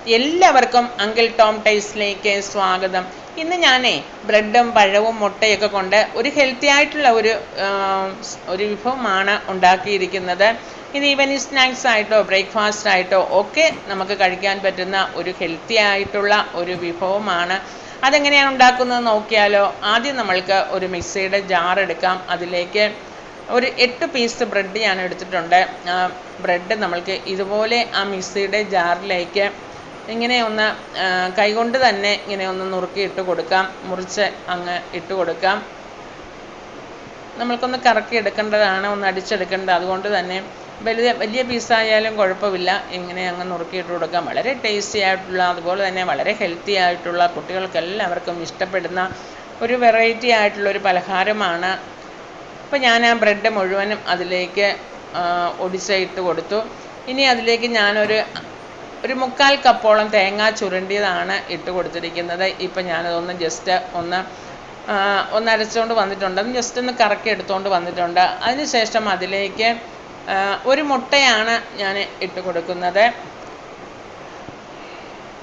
എല്ലാവർക്കും uncle Tom ടേസ്റ്റിലേക്ക് സ്വാഗതം. ഇന്ന് ഞാനേ ബ്രെഡും പഴവും മുട്ടയൊക്കെ കൊണ്ട് ഒരു ഹെൽത്തി ആയിട്ടുള്ള ഒരു വിഭവമാണ് ഉണ്ടാക്കിയിരിക്കുന്നത്. ഇത് ഈവനിങ് സ്നാക്സ് ആയിട്ടോ ബ്രേക്ക്ഫാസ്റ്റ് ആയിട്ടോ ഒക്കെ നമുക്ക് കഴിക്കാൻ പറ്റുന്ന ഒരു ഹെൽത്തി ആയിട്ടുള്ള ഒരു വിഭവമാണ്. അതെങ്ങനെയാണ് ഉണ്ടാക്കുന്നത് നോക്കിയാലോ. ആദ്യം നമ്മൾക്ക് ഒരു മിക്സിയുടെ ജാർ എടുക്കാം. അതിലേക്ക് ഒരു 8 പീസ് ബ്രെഡ് ഞാൻ എടുത്തിട്ടുണ്ട്. ബ്രെഡ് നമ്മൾക്ക് ഇതുപോലെ ആ മിക്സിയുടെ ജാറിലേക്ക് ഇങ്ങനെ ഒന്ന് കൈകൊണ്ട് തന്നെ ഇങ്ങനെ ഒന്ന് നുറുക്കി ഇട്ട് കൊടുക്കാം. മുറിച്ച് അങ്ങ് ഇട്ട് കൊടുക്കാം. നമ്മൾക്കൊന്ന് കറക്കി എടുക്കേണ്ടതാണ്, ഒന്ന് അടിച്ചെടുക്കേണ്ടത്. അതുകൊണ്ട് തന്നെ വലിയ പീസായാലും കുഴപ്പമില്ല. ഇങ്ങനെ അങ്ങ് നുറുക്കിയിട്ട് കൊടുക്കാം. വളരെ ടേസ്റ്റി ആയിട്ടുള്ള, അതുപോലെ തന്നെ വളരെ ഹെൽത്തി ആയിട്ടുള്ള, കുട്ടികൾക്കെല്ലാവർക്കും ഇഷ്ടപ്പെടുന്ന ഒരു വെറൈറ്റി ആയിട്ടുള്ളൊരു പലഹാരമാണ്. അപ്പോൾ ഞാൻ ആ ബ്രെഡ് മുഴുവനും അതിലേക്ക് ഒടിച്ചിട്ട് കൊടുത്തു. ഇനി അതിലേക്ക് ഞാനൊരു 1/4 കപ്പോളം തേങ്ങ ചുരണ്ടിയതാണ് ഇട്ട് കൊടുത്തിരിക്കുന്നത്. ഇപ്പം ഞാനതൊന്ന് ജസ്റ്റ് ഒന്ന് അരച്ചുകൊണ്ട് വന്നിട്ടുണ്ട്. അത് ജസ്റ്റ് ഒന്ന് കറക്കി എടുത്തുകൊണ്ട് വന്നിട്ടുണ്ട്. അതിനുശേഷം അതിലേക്ക് ഒരു മുട്ടയാണ് ഞാൻ ഇട്ട് കൊടുക്കുന്നത്.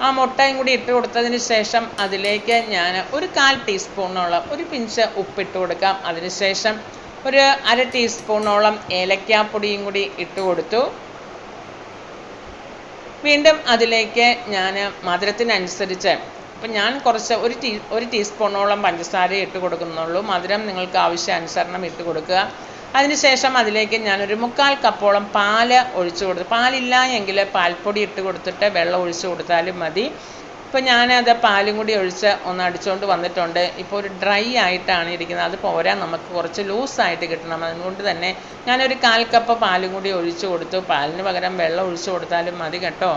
ആ മുട്ടയും കൂടി ഇട്ട് കൊടുത്തതിന് ശേഷം അതിലേക്ക് ഞാൻ ഒരു 1/4 ടീസ്പൂണോളം ഒരു പിഞ്ച് ഉപ്പിട്ട് കൊടുക്കാം. അതിനുശേഷം ഒരു 1/2 ടീസ്പൂണോളം ഏലക്കാപ്പൊടിയും കൂടി ഇട്ട് കൊടുത്തു. വീണ്ടും അതിലേക്ക് ഞാൻ മധുരത്തിനനുസരിച്ച് ഇപ്പം ഞാൻ ഒരു ടീസ്പൂണോളം പഞ്ചസാര ഇട്ട് കൊടുക്കുന്നുള്ളൂ. മധുരം നിങ്ങൾക്ക് ആവശ്യാനുസരണം ഇട്ട് കൊടുക്കുക. അതിനുശേഷം അതിലേക്ക് ഞാനൊരു 1/4 കപ്പോളം പാല് ഒഴിച്ചു കൊടുത്തു. പാലില്ല എങ്കിൽ പാൽപ്പൊടി ഇട്ട് കൊടുത്തിട്ട് വെള്ളം ഒഴിച്ചു കൊടുത്താലും മതി. ഇപ്പോൾ ഞാനത് പാലും കൂടി ഒഴിച്ച് ഒന്ന് അടിച്ചുകൊണ്ട് വന്നിട്ടുണ്ട്. ഇപ്പോൾ ഒരു ഡ്രൈ ആയിട്ടാണ് ഇരിക്കുന്നത്. അത് പോരാ, നമുക്ക് കുറച്ച് ലൂസായിട്ട് കിട്ടണം. അതുകൊണ്ട് തന്നെ ഞാനൊരു 1/4 കപ്പ് പാലും കൂടി ഒഴിച്ചു കൊടുത്തു. പാലിന് പകരം വെള്ളം ഒഴിച്ചു കൊടുത്താലും മതി കേട്ടോ.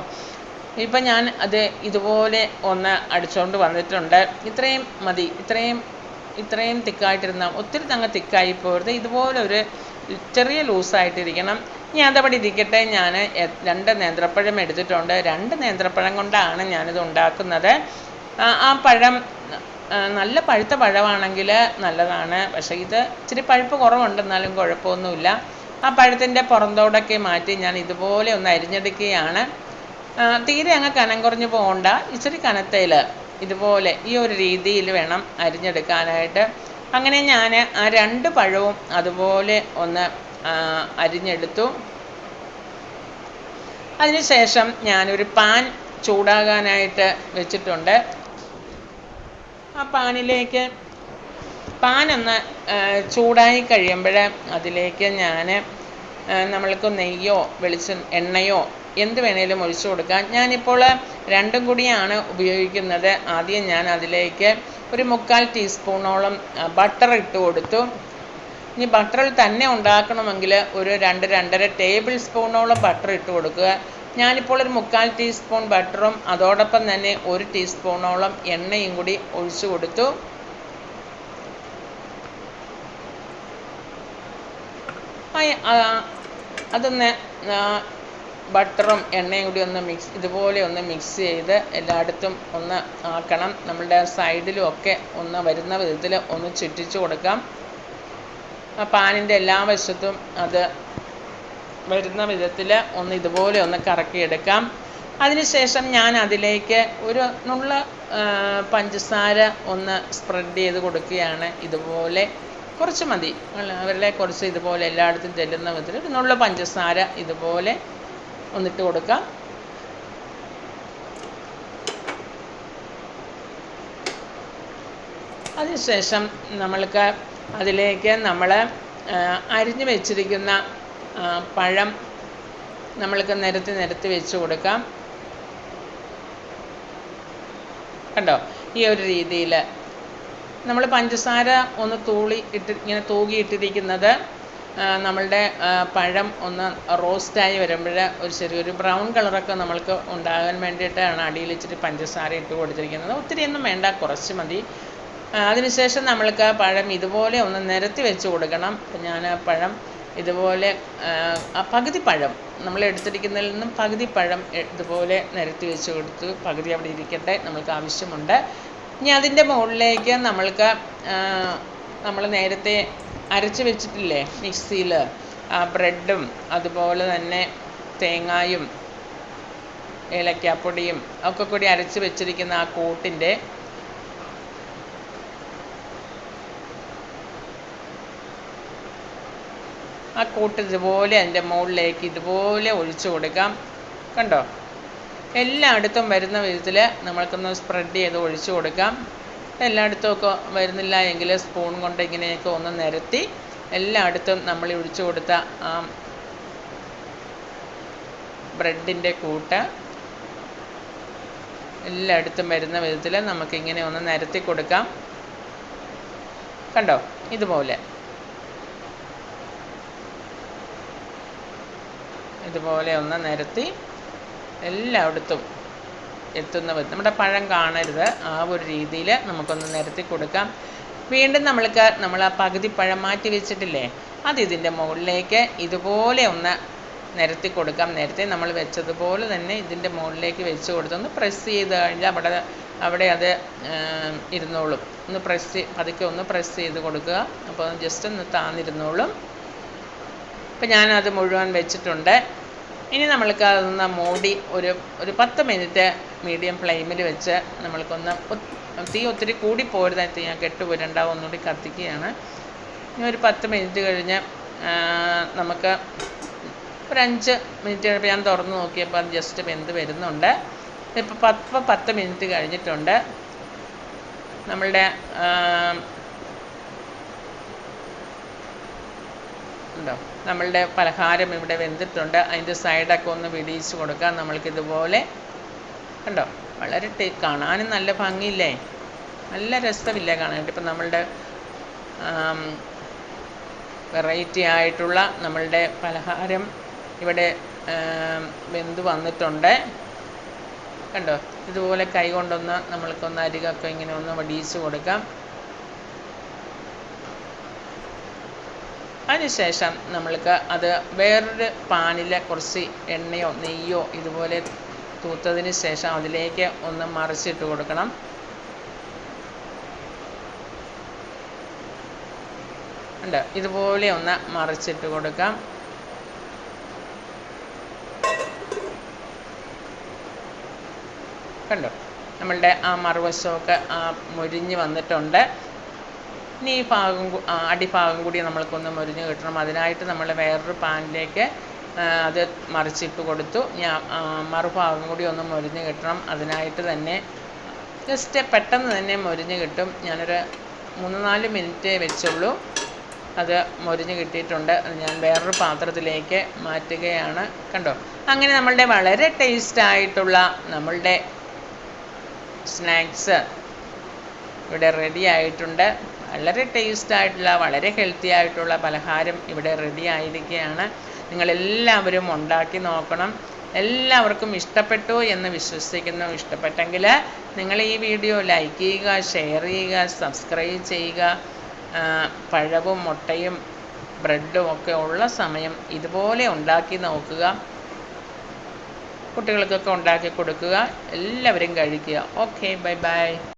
ഇപ്പം ഞാൻ അത് ഇതുപോലെ ഒന്ന് അടിച്ചുകൊണ്ട് വന്നിട്ടുണ്ട്. ഇത്രയും മതി. ഇത്രയും തിക്കായിട്ടിരുന്നാൽ ഒത്തിരി തങ്ങ് തിക്കായി പോകരുത്. ഇതുപോലെ ഒരു ചെറിയ ലൂസായിട്ടിരിക്കണം. ഇനി അതവിടെ ഇരിക്കട്ടെ. ഞാൻ 2 നേന്ത്രപ്പഴം എടുത്തിട്ടുണ്ട്. 2 നേന്ത്രപ്പഴം കൊണ്ടാണ് ഞാനിത് ഉണ്ടാക്കുന്നത്. ആ പഴം നല്ല പഴുത്ത പഴമാണെങ്കിൽ നല്ലതാണ്. പക്ഷേ ഇത് ഇച്ചിരി പഴുപ്പ് കുറവുണ്ടെന്നാലും കുഴപ്പമൊന്നുമില്ല. ആ പഴത്തിൻ്റെ പുറന്തോടൊക്കെ മാറ്റി ഞാൻ ഇതുപോലെ ഒന്ന് അരിഞ്ഞെടുക്കുകയാണ്. തീരെ അങ്ങ് കനം കുറഞ്ഞ് പോകണ്ട. ഇച്ചിരി കനത്തയിൽ ഇതുപോലെ ഈ ഒരു രീതിയിൽ വേണം അരിഞ്ഞെടുക്കാനായിട്ട്. അങ്ങനെ ഞാൻ ആ 2 പഴവും അതുപോലെ ഒന്ന് അരിഞ്ഞെടുത്തു. അതിനുശേഷം ഞാനൊരു പാൻ ചൂടാകാനായിട്ട് വെച്ചിട്ടുണ്ട്. ആ പാൻ ഒന്ന് ചൂടായി കഴിയുമ്പോൾ അതിലേക്ക് നമ്മൾക്ക് നെയ്യോ എണ്ണയോ എന്ത് വേണേലും ഒഴിച്ചു കൊടുക്കാം. ഞാനിപ്പോൾ 2ഉം കൂടിയാണ് ഉപയോഗിക്കുന്നത്. ആദ്യം ഞാൻ അതിലേക്ക് ഒരു 1/4 ടീസ്പൂണോളം ബട്ടർ ഇട്ട് കൊടുത്തു. ഇനി ബട്ടറിൽ തന്നെ ഉണ്ടാക്കണമെങ്കിൽ ഒരു 2-2.5 ടേബിൾ സ്പൂണോളം ബട്ടർ ഇട്ട് കൊടുക്കുക. ഞാനിപ്പോൾ ഒരു 1/4 ടീസ്പൂൺ ബട്ടറും അതോടൊപ്പം തന്നെ 1 ടീസ്പൂണോളം എണ്ണയും കൂടി ഒഴിച്ചു കൊടുത്തു. അതൊന്ന് ബട്ടറും എണ്ണയും കൂടി ഇതുപോലെ ഒന്ന് മിക്സ് ചെയ്ത് എല്ലായിടത്തും ഒന്ന് ആക്കണം. നമ്മളുടെ സൈഡിലും ഒക്കെ ഒന്ന് വരുന്ന വിധത്തിൽ ഒന്ന് ചുറ്റിച്ചു കൊടുക്കാം. ആ പാനിൻ്റെ എല്ലാ വശത്തും അത് വരുന്ന വിധത്തിൽ ഒന്ന് ഇതുപോലെ ഒന്ന് കറക്കിയെടുക്കാം. അതിനുശേഷം ഞാൻ അതിലേക്ക് ഒരു നുള്ള പഞ്ചസാര ഒന്ന് സ്പ്രെഡ് ചെയ്ത് കൊടുക്കുകയാണ്. ഇതുപോലെ കുറച്ച് മതി. അവരുടെ കുറച്ച് ഇതുപോലെ എല്ലായിടത്തും ചെല്ലുന്ന വിധത്തിൽ ഒരു നുള്ള പഞ്ചസാര ഇതുപോലെ ഒന്നിട്ട് കൊടുക്കാം. അതിനുശേഷം അതിലേക്ക് നമ്മൾ അരിഞ്ഞു വെച്ചിരിക്കുന്ന പഴം നമ്മൾക്ക് നിരത്തി വെച്ച് കൊടുക്കാം. കണ്ടോ, ഈ ഒരു രീതിയിൽ നമ്മൾ പഞ്ചസാര ഒന്ന് ഇങ്ങനെ തൂകിയിട്ടിരിക്കുന്നത് നമ്മളുടെ പഴം ഒന്ന് റോസ്റ്റായി വരുമ്പോൾ ഒരു ചെറിയൊരു ബ്രൗൺ കളറൊക്കെ നമ്മൾക്ക് ഉണ്ടാകാൻ വേണ്ടിയിട്ടാണ് അടിയിൽ ഇച്ചിരി പഞ്ചസാര ഇട്ട് കൊടുത്തിരിക്കുന്നത്. ഒത്തിരിയൊന്നും വേണ്ട, കുറച്ച് മതി. അതിനുശേഷം നമ്മൾക്ക് പഴം ഇതുപോലെ ഒന്ന് നിരത്തി വെച്ച് കൊടുക്കണം. അപ്പം ഞാൻ പഴം ഇതുപോലെ പകുതി പഴം നമ്മൾ എടുത്തിരിക്കുന്നതിൽ നിന്നും പകുതി പഴം ഇതുപോലെ നിരത്തി വെച്ച് കൊടുത്തു. പകുതി അവിടെ ഇരിക്കട്ടെ, നമ്മൾക്ക് ആവശ്യമുണ്ട്. ഇനി അതിൻ്റെ മുകളിലേക്ക് നമ്മൾ നേരത്തെ അരച്ച് വെച്ചിട്ടില്ലേ മിക്സിയിൽ, ബ്രെഡും അതുപോലെ തന്നെ തേങ്ങായും ഏലക്കാപ്പൊടിയും ഒക്കെ കൂടി അരച്ച് വെച്ചിരിക്കുന്ന ആ കൂട്ടിൻ്റെ ഇതുപോലെ അതിൻ്റെ മുകളിലേക്ക് ഇതുപോലെ ഒഴിച്ചു കൊടുക്കാം. കണ്ടോ? എല്ലായിടത്തും വരുന്ന വിധത്തിൽ നമ്മൾക്കൊന്ന് സ്പ്രെഡ് ചെയ്ത് ഒഴിച്ചു കൊടുക്കാം. എല്ലായിടത്തും ഒക്കെ വരുന്നില്ല എങ്കിൽ സ്പൂൺ കൊണ്ട് ഇങ്ങനെയൊക്കെ ഒന്ന് നിരത്തി എല്ലായിടത്തും നമ്മൾ ഒഴിച്ചു കൊടുത്ത ആ ബ്രെഡിൻ്റെ കൂട്ട് എല്ലായിടത്തും വരുന്ന വിധത്തിൽ നമുക്കിങ്ങനെ ഒന്ന് നിരത്തി കൊടുക്കാം. കണ്ടോ? ഇതുപോലെ ഒന്ന് നിരത്തി എല്ലായിടത്തും എത്തുന്ന വിധം നമ്മുടെ പഴം കാണരുത്, ആ ഒരു രീതിയിൽ നമുക്കൊന്ന് നിരത്തി കൊടുക്കാം. വീണ്ടും നമ്മൾ ആ പകുതി പഴം മാറ്റി വെച്ചിട്ടില്ലേ, അത് ഇതിൻ്റെ മുകളിലേക്ക് ഇതുപോലെ ഒന്ന് നിരത്തി കൊടുക്കാം. നേരത്തെ നമ്മൾ വെച്ചതുപോലെ തന്നെ ഇതിൻ്റെ മുകളിലേക്ക് വെച്ച് കൊടുത്തൊന്ന് പ്രസ് ചെയ്ത് കഴിഞ്ഞാൽ അവിടെ അത് ഇരുന്നോളും. പതുക്കെ ഒന്ന് പ്രസ് ചെയ്ത് കൊടുക്കുക. അപ്പോൾ ജസ്റ്റ് ഒന്ന് താന്നിരുന്നോളും. ഇപ്പം ഞാനത് മുഴുവൻ വെച്ചിട്ടുണ്ട്. ഇനി നമ്മൾക്ക് അതൊന്ന് മൂടി ഒരു 10 മിനിറ്റ് മീഡിയം ഫ്ലെയിമിൽ വെച്ച് നമ്മൾക്കൊന്ന് തീ ഒത്തിരി കൂടി പോരുന്ന തീ ഞാൻ കെട്ടുപോരുണ്ടാവും, ഒന്നുകൂടി കത്തിക്കുകയാണ്. ഇനി ഒരു 10 മിനിറ്റ് കഴിഞ്ഞ് നമുക്ക് ഒരു 5 മിനിറ്റ് കഴിഞ്ഞപ്പോൾ ഞാൻ തുറന്ന് നോക്കിയപ്പോൾ അത് ജസ്റ്റ് വെന്ത് വരുന്നുണ്ട്. ഇപ്പോൾ 10 മിനിറ്റ് കഴിഞ്ഞിട്ടുണ്ട്. നമ്മളുടെ നമ്മളുടെ പലഹാരം ഇവിടെ വെന്തിട്ടുണ്ട്. അതിൻ്റെ സൈഡൊക്കെ ഒന്ന് വിടിയിച്ച് കൊടുക്കാം. നമ്മൾക്കിതുപോലെ കണ്ടോ, വളരെ കാണാനും നല്ല ഭംഗിയില്ലേ, നല്ല രസമില്ലേ കാണാനായിട്ട്. ഇപ്പം നമ്മളുടെ വെറൈറ്റി ആയിട്ടുള്ള നമ്മളുടെ പലഹാരം ഇവിടെ വെന്ത് വന്നിട്ടുണ്ട്. കണ്ടോ? ഇതുപോലെ കൈ കൊണ്ടൊന്ന് നമ്മൾക്കൊന്ന് അരികൊക്കെ ഇങ്ങനെ ഒന്ന് വടിയിച്ച് കൊടുക്കാം. അതിനുശേഷം നമ്മൾക്ക് അത് വേറൊരു പാനിൽ കുറച്ച് എണ്ണയോ നെയ്യോ ഇതുപോലെ തൂത്തതിന് ശേഷം അതിലേക്ക് ഒന്ന് മറിച്ചിട്ട് കൊടുക്കണം. ഉണ്ട്, ഇതുപോലെ ഒന്ന് മറിച്ചിട്ട് കൊടുക്കാം. കണ്ടോ? നമ്മളുടെ ആ മറുവശമൊക്കെ മൊരിഞ്ഞ് വന്നിട്ടുണ്ട്. ഇനി ഈ അടിഭാഗം കൂടി നമ്മൾക്കൊന്ന് മൊരിഞ്ഞ് കിട്ടണം. അതിനായിട്ട് നമ്മൾ വേറൊരു പാനിലേക്ക് അത് മറിച്ചിട്ട് കൊടുത്തു. മറുഭാഗം കൂടി ഒന്ന് മൊരിഞ്ഞ് കിട്ടണം. അതിനായിട്ട് തന്നെ ജസ്റ്റ് പെട്ടെന്ന് തന്നെ മൊരിഞ്ഞ് കിട്ടും. ഞാനൊരു 3-4 മിനിറ്റ് വെച്ചുള്ളൂ. അത് മൊരിഞ്ഞ് കിട്ടിയിട്ടുണ്ട്. അത് ഞാൻ വേറൊരു പാത്രത്തിലേക്ക് മാറ്റുകയാണ്. കണ്ടോ? അങ്ങനെ നമ്മളുടെ വളരെ ടേസ്റ്റായിട്ടുള്ള നമ്മളുടെ സ്നാക്സ് ഇവിടെ റെഡി ആയിട്ടുണ്ട്. വളരെ ടേസ്റ്റായിട്ടുള്ള വളരെ ഹെൽത്തി ആയിട്ടുള്ള പലഹാരം ഇവിടെ റെഡി ആയിരിക്കുകയാണ്. നിങ്ങളെല്ലാവരും ഉണ്ടാക്കി നോക്കണം. എല്ലാവർക്കും ഇഷ്ടപ്പെട്ടു എന്ന് വിശ്വസിക്കുന്നു. ഇഷ്ടപ്പെട്ടെങ്കിൽ നിങ്ങൾ ഈ വീഡിയോ ലൈക്ക് ചെയ്യുക, ഷെയർ ചെയ്യുക, സബ്സ്ക്രൈബ് ചെയ്യുക. പഴവും മുട്ടയും ബ്രെഡും ഒക്കെ ഉള്ള സമയം ഇതുപോലെ ഉണ്ടാക്കി നോക്കുക. കുട്ടികൾക്കൊക്കെ ഉണ്ടാക്കി കൊടുക്കുക. എല്ലാവരും കഴിക്കുക. Okay, bye bye.